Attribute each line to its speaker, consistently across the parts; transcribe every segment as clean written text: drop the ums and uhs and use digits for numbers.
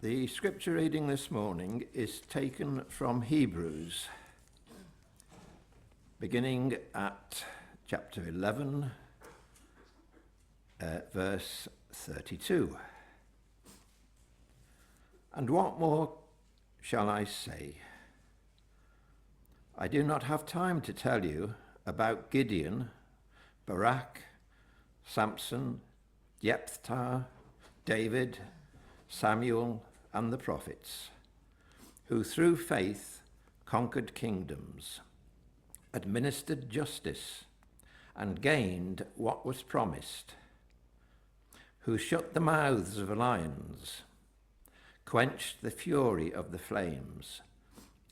Speaker 1: The scripture reading this morning is taken from Hebrews, beginning at chapter 11, verse 32. And what more shall I say? I do not have time to tell you about Gideon, Barak, Samson, Jephthah, David, Samuel, and the prophets, who through faith conquered kingdoms, administered justice, and gained what was promised, who shut the mouths of lions, quenched the fury of the flames,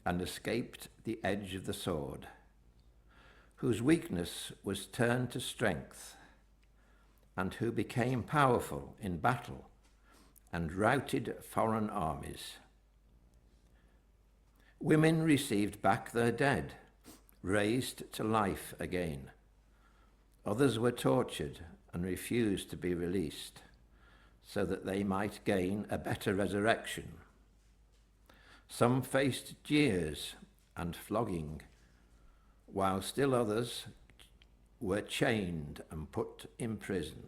Speaker 1: and escaped the edge of the sword, whose weakness was turned to strength, and who became powerful in battle and routed foreign armies. Women received back their dead, raised to life again. Others were tortured and refused to be released, so that they might gain a better resurrection. Some faced jeers and flogging, while still others were chained and put in prison.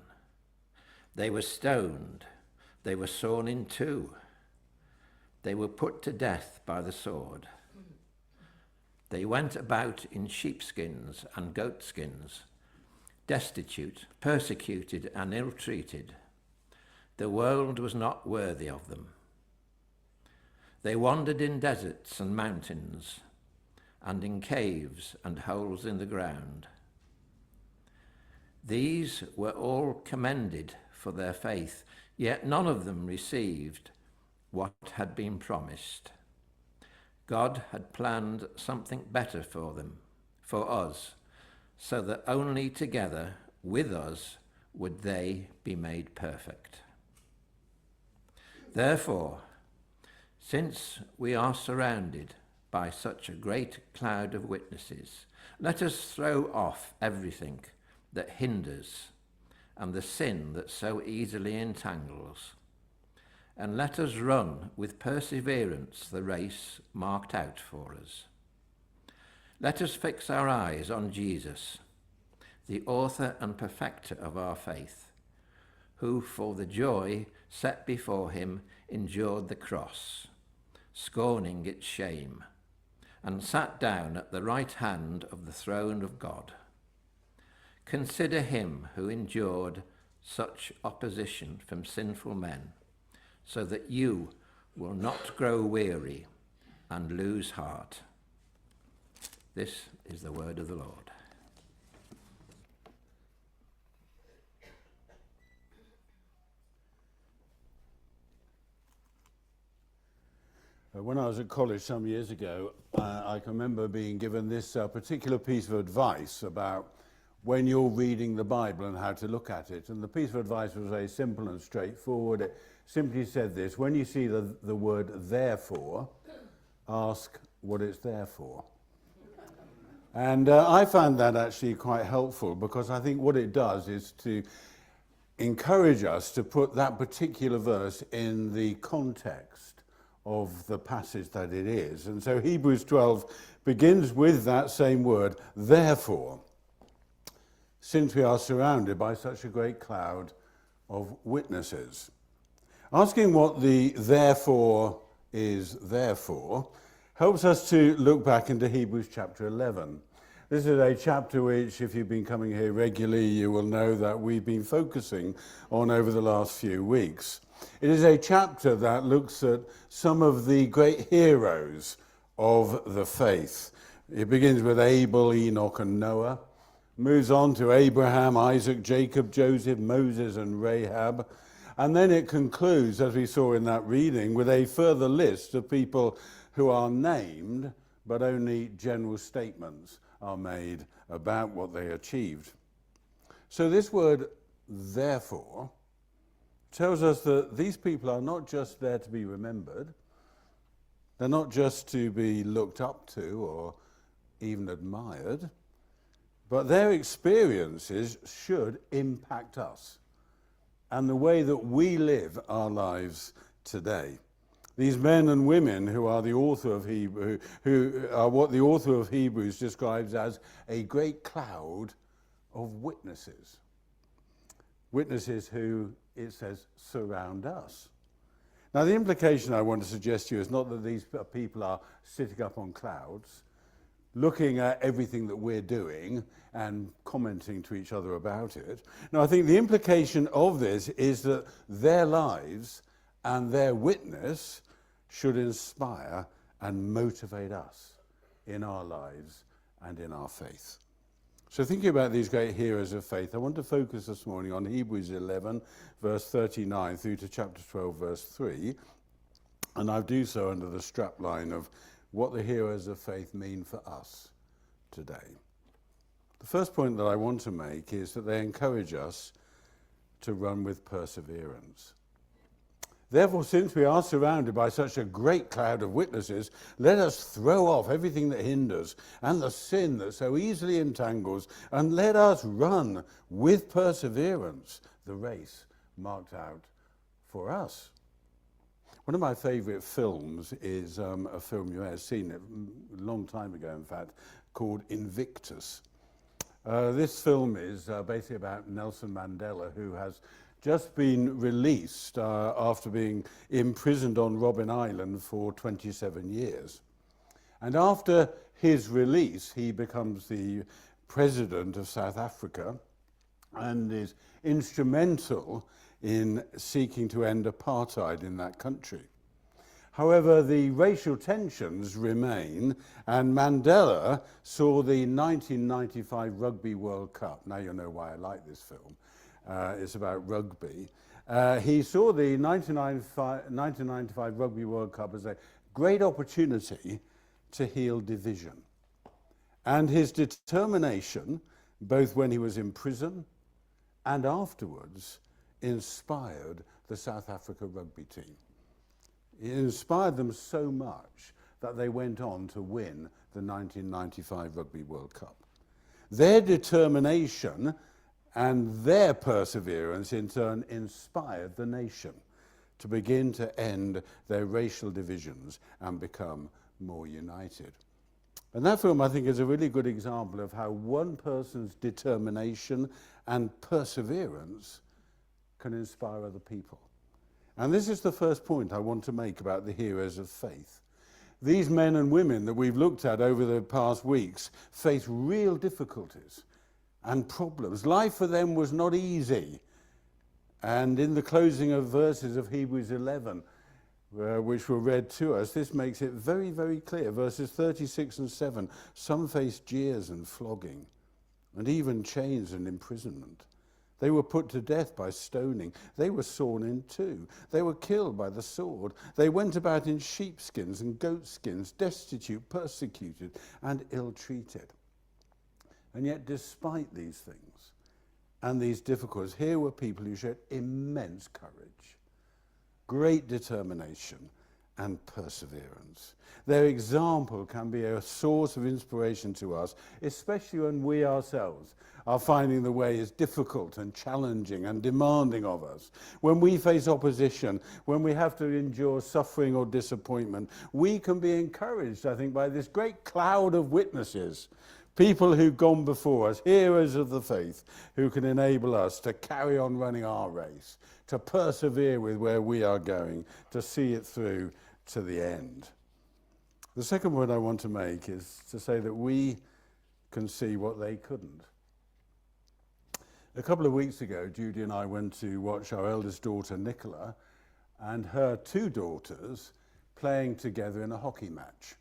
Speaker 1: They were stoned, they were sawn in two, they were put to death by the sword. They went about in sheepskins and goatskins, destitute, persecuted, and ill-treated. The world was not worthy of them. They wandered in deserts and mountains, and in caves and holes in the ground. These were all commended for their faith, yet none of them received what had been promised. God had planned something better for them, for us, so that only together with us would they be made perfect. Therefore, since we are surrounded by such a great cloud of witnesses, let us throw off everything that hinders and the sin that so easily entangles, and let us run with perseverance the race marked out for us. Let us fix our eyes on Jesus, the author and perfecter of our faith, who for the joy set before him endured the cross, scorning its shame, and sat down at the right hand of the throne of God. Consider him who endured such opposition from sinful men, so that you will not grow weary and lose heart. This is the word of the Lord.
Speaker 2: When I was at college some years ago, I can remember being given this particular piece of advice about when you're reading the Bible and how to look at it. And the piece of advice was very simple and straightforward. It simply said this: when you see the word therefore, ask what it's there for. And I found that actually quite helpful, because I think what it does is to encourage us to put that particular verse in the context of the passage that it is. And so Hebrews 12 begins with that same word, therefore, since we are surrounded by such a great cloud of witnesses. Asking what the therefore is there for helps us to look back into Hebrews chapter 11. This is a chapter which, if you've been coming here regularly, you will know that we've been focusing on over the last few weeks. It is a chapter that looks at some of the great heroes of the faith. It begins with Abel, Enoch, and Noah, moves on to Abraham, Isaac, Jacob, Joseph, Moses, and Rahab, and then it concludes, as we saw in that reading, with a further list of people who are named, but only general statements are made about what they achieved. So this word, therefore, tells us that these people are not just there to be remembered, they're not just to be looked up to or even admired, but their experiences should impact us and the way that we live our lives today. These men and women who are the author of Hebrew, who are what the author of Hebrews describes as a great cloud of witnesses. Witnesses who, it says, surround us. Now, the implication I want to suggest to you is not that these people are sitting up on clouds, looking at everything that we're doing and commenting to each other about it. No, I think the implication of this is that their lives and their witness should inspire and motivate us in our lives and in our faith. So thinking about these great heroes of faith, I want to focus this morning on Hebrews 11, verse 39 through to chapter 12, verse 3. And I do so under the strapline of what the heroes of faith mean for us today. The first point that I want to make is that they encourage us to run with perseverance. Therefore, since we are surrounded by such a great cloud of witnesses, let us throw off everything that hinders and the sin that so easily entangles, and let us run with perseverance the race marked out for us. One of my favourite films is a film you may have seen it a long time ago, in fact, called Invictus. This film is basically about Nelson Mandela, who has just been released after being imprisoned on Robben Island for 27 years. And after his release, he becomes the president of South Africa and is instrumental in seeking to end apartheid in that country. However, the racial tensions remain, and Mandela saw the 1995 Rugby World Cup. Now you'll know why I like this film. It's about rugby. He saw the 1995 Rugby World Cup as a great opportunity to heal division. And his determination, both when he was in prison and afterwards, inspired the South Africa rugby team. It inspired them so much that they went on to win the 1995 Rugby World Cup. Their determination and their perseverance in turn inspired the nation to begin to end their racial divisions and become more united. And that film, I think, is a really good example of how one person's determination and perseverance can inspire other people. And this is the first point I want to make about the heroes of faith. These men and women that we've looked at over the past weeks face real difficulties and problems. Life for them was not easy. And in the closing of verses of Hebrews 11, which were read to us, this makes it very, very clear. Verses 36 and 7, some faced jeers and flogging, and even chains and imprisonment. They were put to death by stoning. They were sawn in two. They were killed by the sword. They went about in sheepskins and goatskins, destitute, persecuted, and ill-treated. And yet, despite these things and these difficulties, here were people who showed immense courage, great determination, and perseverance. Their example can be a source of inspiration to us, especially when we ourselves are finding the way is difficult and challenging and demanding of us. When we face opposition, when we have to endure suffering or disappointment, we can be encouraged, I think, by this great cloud of witnesses, people who've gone before us, heroes of the faith, who can enable us to carry on running our race, to persevere with where we are going, to see it through to the end. The second point I want to make is to say that we can see what they couldn't. A couple of weeks ago, Judy and I went to watch our eldest daughter, Nicola, and her two daughters playing together in a hockey match.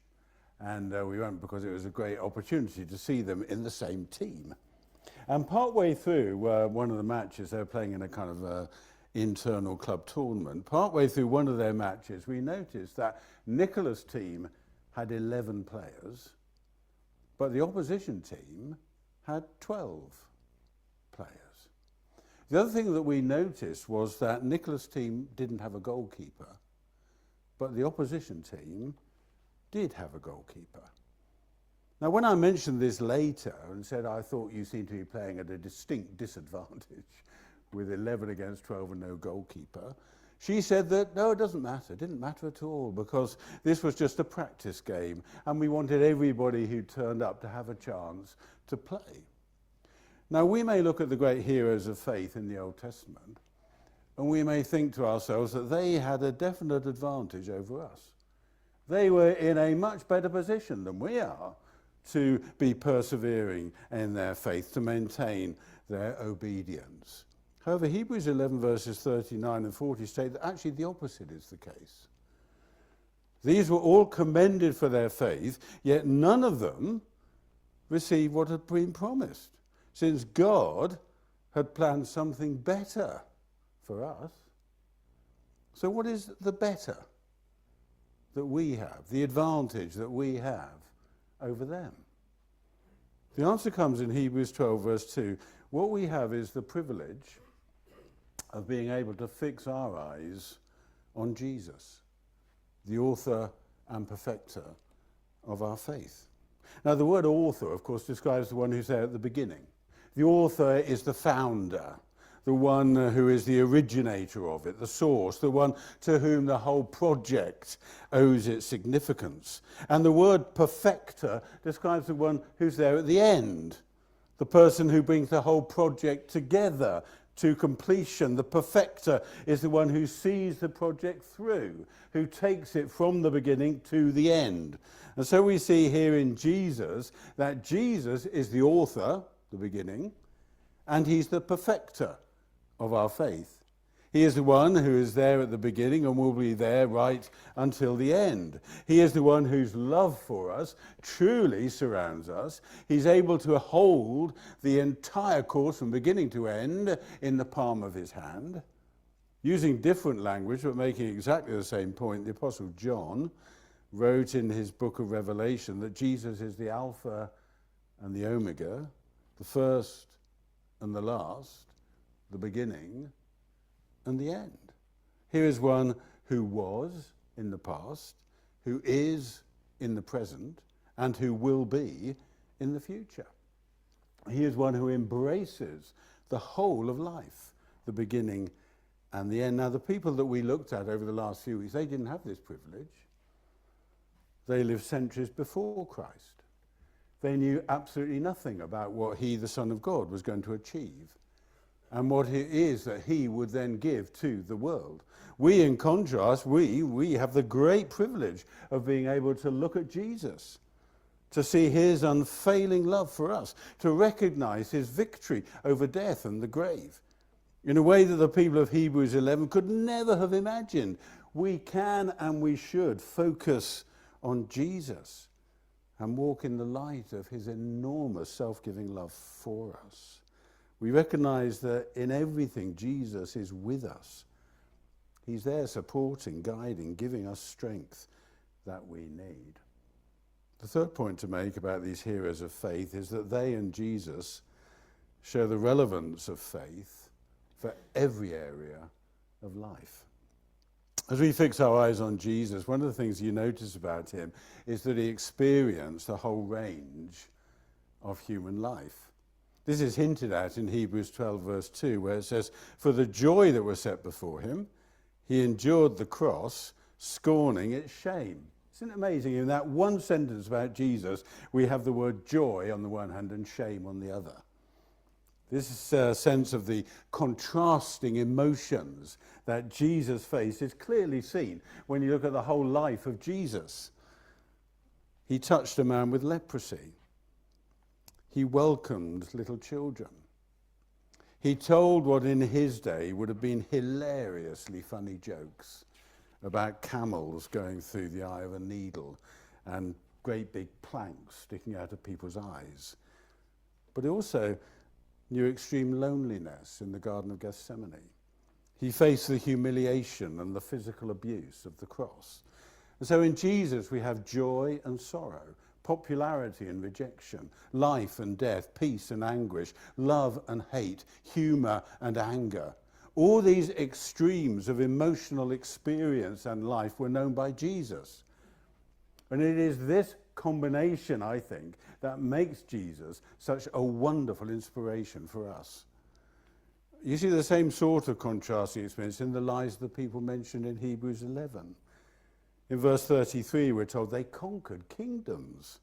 Speaker 2: And we went because it was a great opportunity to see them in the same team. And partway through one of the matches, they were playing in a kind of internal club tournament. Partway through one of their matches, we noticed that Nicola's team had 11 players, but the opposition team had 12 players. The other thing that we noticed was that Nicola's team didn't have a goalkeeper, but the opposition team did have a goalkeeper. Now, when I mentioned this later and said I thought you seemed to be playing at a distinct disadvantage with 11 against 12 and no goalkeeper, She said that, no, it doesn't matter. It didn't matter at all because this was just a practice game and we wanted everybody who turned up to have a chance to play. Now, we may look at the great heroes of faith in the Old Testament and we may think to ourselves that they had a definite advantage over us. They were in a much better position than we are to be persevering in their faith, to maintain their obedience. However, Hebrews 11 verses 39 and 40 state that actually the opposite is the case. These were all commended for their faith, yet none of them received what had been promised, since God had planned something better for us. So what is the better that we have, the advantage that we have over them? The answer comes in Hebrews 12 verse 2. What we have is the privilege of being able to fix our eyes on Jesus, the author and perfecter of our faith. Now, the word author, of course, describes the one who's there at the beginning. The author is the founder, the one who is the originator of it, the source, the one to whom the whole project owes its significance. And the word perfecter describes the one who's there at the end, the person who brings the whole project together to completion. The perfecter is the one who sees the project through, who takes it from the beginning to the end. And so we see here in Jesus that Jesus is the author, the beginning, and he's the perfecter of our faith. He is the one who is there at the beginning and will be there right until the end. He is the one whose love for us truly surrounds us. He's able to hold the entire course from beginning to end in the palm of his hand. Using different language but making exactly the same point, the Apostle John wrote in his book of Revelation that Jesus is the Alpha and the Omega, the first and the last, the beginning and the end. Here is one who was in the past, who is in the present, and who will be in the future. He is one who embraces the whole of life, the beginning and the end. Now, the people that we looked at over the last few weeks, they didn't have this privilege. They lived centuries before Christ. They knew absolutely nothing about what he, the Son of God, was going to achieve, and what it is that he would then give to the world. We, in contrast, we have the great privilege of being able to look at Jesus, to see his unfailing love for us, to recognize his victory over death and the grave, in a way that the people of Hebrews 11 could never have imagined. We can and we should focus on Jesus and walk in the light of his enormous self-giving love for us. We recognize that in everything, Jesus is with us. He's there supporting, guiding, giving us strength that we need. The third point to make about these heroes of faith is that they and Jesus show the relevance of faith for every area of life. As we fix our eyes on Jesus, one of the things you notice about him is that he experienced the whole range of human life. This is hinted at in Hebrews 12 verse 2, where it says, "For the joy that was set before him, he endured the cross, scorning its shame." Isn't it amazing? In that one sentence about Jesus, we have the word joy on the one hand and shame on the other. This sense of the contrasting emotions that Jesus faced is clearly seen when you look at the whole life of Jesus. He touched a man with leprosy. He welcomed little children. He told what in his day would have been hilariously funny jokes about camels going through the eye of a needle and great big planks sticking out of people's eyes. But he also knew extreme loneliness in the Garden of Gethsemane. He faced the humiliation and the physical abuse of the cross. And so in Jesus we have joy and sorrow, popularity and rejection, life and death, peace and anguish, love and hate, humor and anger. All these extremes of emotional experience and life were known by Jesus. And it is this combination, I think, that makes Jesus such a wonderful inspiration for us. You see the same sort of contrasting experience in the lives of the people mentioned in Hebrews 11. In verse 33, we're told they conquered kingdoms,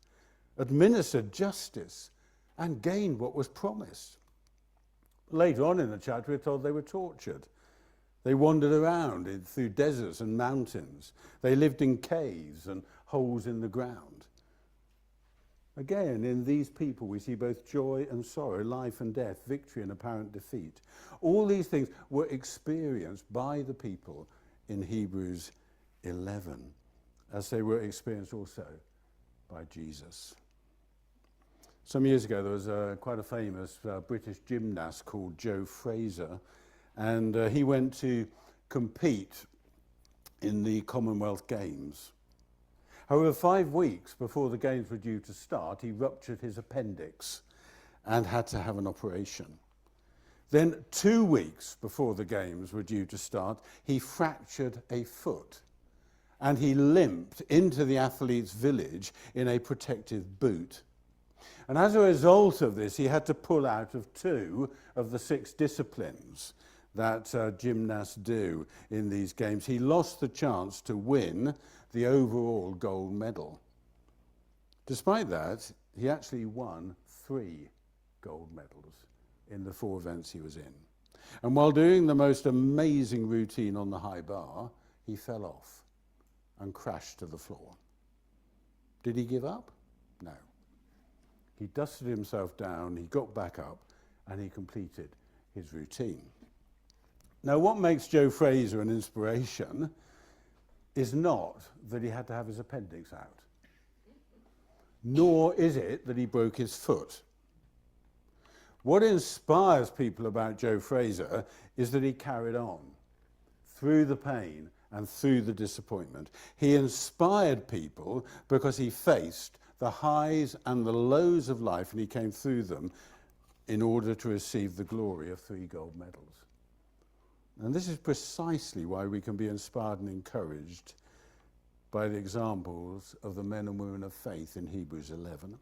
Speaker 2: administered justice, and gained what was promised. Later on in the chapter, we're told they were tortured. They wandered around through deserts and mountains. They lived in caves and holes in the ground. Again, in these people, we see both joy and sorrow, life and death, victory and apparent defeat. All these things were experienced by the people in Hebrews 11, as they were experienced also by Jesus. Some years ago, there was quite a famous British gymnast called Joe Fraser, and he went to compete in the Commonwealth Games. However, 5 weeks before the Games were due to start, he ruptured his appendix and had to have an operation. Then 2 weeks before the Games were due to start, he fractured a foot and he limped into the athletes' village in a protective boot. And as a result of this, he had to pull out of 2 of the 6 disciplines that gymnasts do in these games. He lost the chance to win the overall gold medal. Despite that, he actually won 3 gold medals in the 4 events he was in. And while doing the most amazing routine on the high bar, he fell off and crashed to the floor. Did he give up? No. He dusted himself down, he got back up, and he completed his routine. Now, what makes Joe Fraser an inspiration is not that he had to have his appendix out, nor is it that he broke his foot. What inspires people about Joe Fraser is that he carried on through the pain and through the disappointment. He inspired people because he faced the highs and the lows of life, and he came through them in order to receive the glory of 3 gold medals. And this is precisely why we can be inspired and encouraged by the examples of the men and women of faith in Hebrews 11,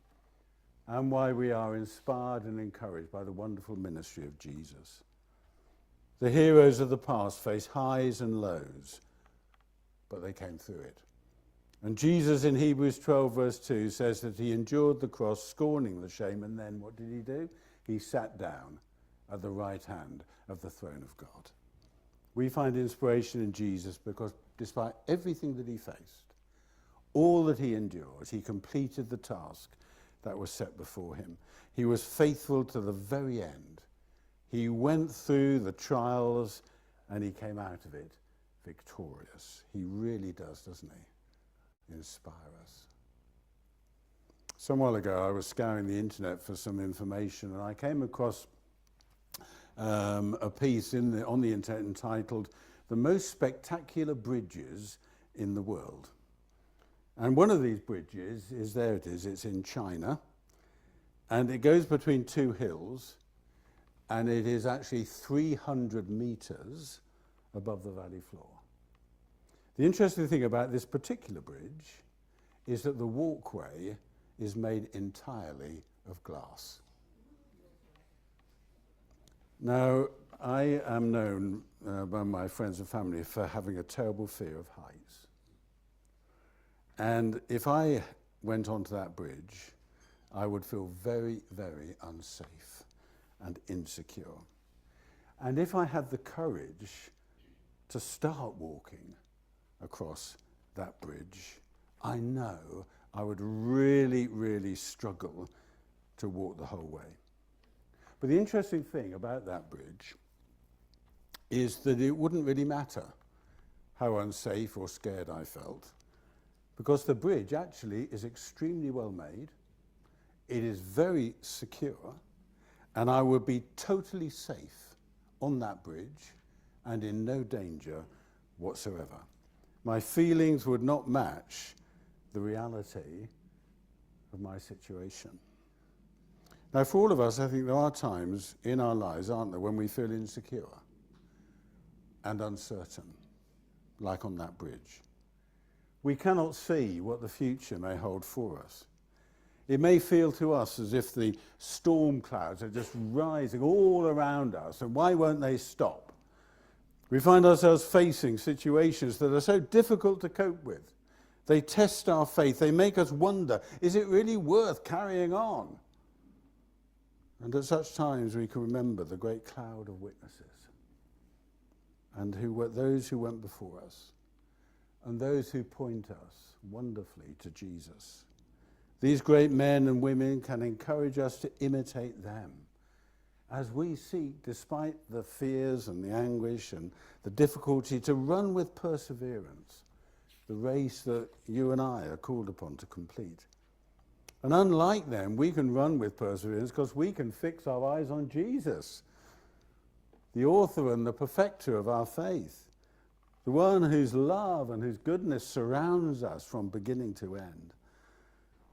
Speaker 2: and why we are inspired and encouraged by the wonderful ministry of Jesus. The heroes of the past faced highs and lows, but they came through it. And Jesus in Hebrews 12 verse 2 says that he endured the cross, scorning the shame, and then what did he do? He sat down at the right hand of the throne of God. We find inspiration in Jesus because despite everything that he faced, all that he endured, he completed the task that was set before him. He was faithful to the very end. He went through the trials and he came out of it victorious. He really does, doesn't he? Inspire us. Some while ago, I was scouring the internet for some information, and I came across a piece on the internet entitled "The Most Spectacular Bridges in the World." And one of these bridges is, there it is, it's in China, and it goes between 2 hills, and it is actually 300 meters above the valley floor. The interesting thing about this particular bridge is that the walkway is made entirely of glass. Now, I am known by my friends and family for having a terrible fear of heights. And if I went onto that bridge, I would feel very, very unsafe and insecure. And if I had the courage to start walking across that bridge, I know I would really, really struggle to walk the whole way. But the interesting thing about that bridge is that it wouldn't really matter how unsafe or scared I felt, because the bridge actually is extremely well made, it is very secure, and I would be totally safe on that bridge and in no danger whatsoever. My feelings would not match the reality of my situation. Now, for all of us, I think there are times in our lives, aren't there, when we feel insecure and uncertain, like on that bridge. We cannot see what the future may hold for us. It may feel to us as if the storm clouds are just rising all around us, and why won't they stop? We find ourselves facing situations that are so difficult to cope with. They test our faith. They make us wonder, is it really worth carrying on? And at such times we can remember the great cloud of witnesses, and those who went before us, and those who point us wonderfully to Jesus. These great men and women can encourage us to imitate them as we seek, despite the fears and the anguish and the difficulty, to run with perseverance the race that you and I are called upon to complete. And unlike them, we can run with perseverance because we can fix our eyes on Jesus, the author and the perfecter of our faith, the one whose love and whose goodness surrounds us from beginning to end.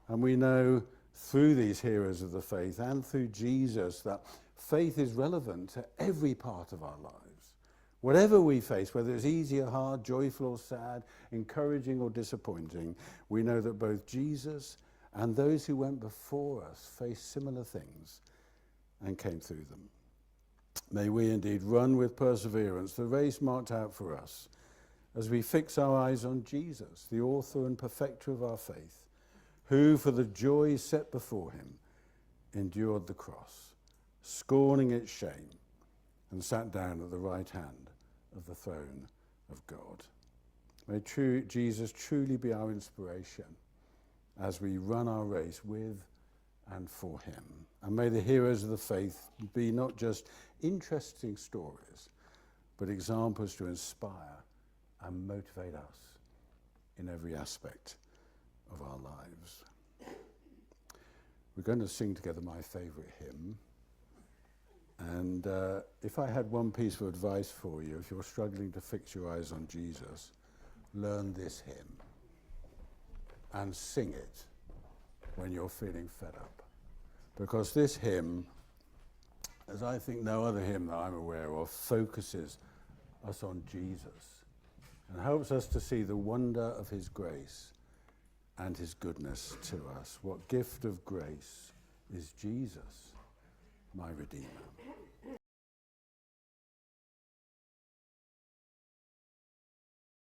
Speaker 2: And we know through these heroes of the faith and through Jesus that faith is relevant to every part of our lives. Whatever we face, whether it's easy or hard, joyful or sad, encouraging or disappointing, we know that both Jesus and those who went before us faced similar things and came through them. May we indeed run with perseverance the race marked out for us as we fix our eyes on Jesus, the author and perfecter of our faith, who for the joy set before him endured the cross, scorning its shame, and sat down at the right hand of the throne of God. May Jesus truly be our inspiration as we run our race with and for him. And may the heroes of the faith be not just interesting stories, but examples to inspire and motivate us in every aspect of our lives. We're going to sing together my favourite hymn. And if I had one piece of advice for you, if you're struggling to fix your eyes on Jesus, learn this hymn and sing it when you're feeling fed up. Because this hymn, as I think no other hymn that I'm aware of, focuses us on Jesus and helps us to see the wonder of his grace and his goodness to us. What gift of grace is Jesus, my Redeemer?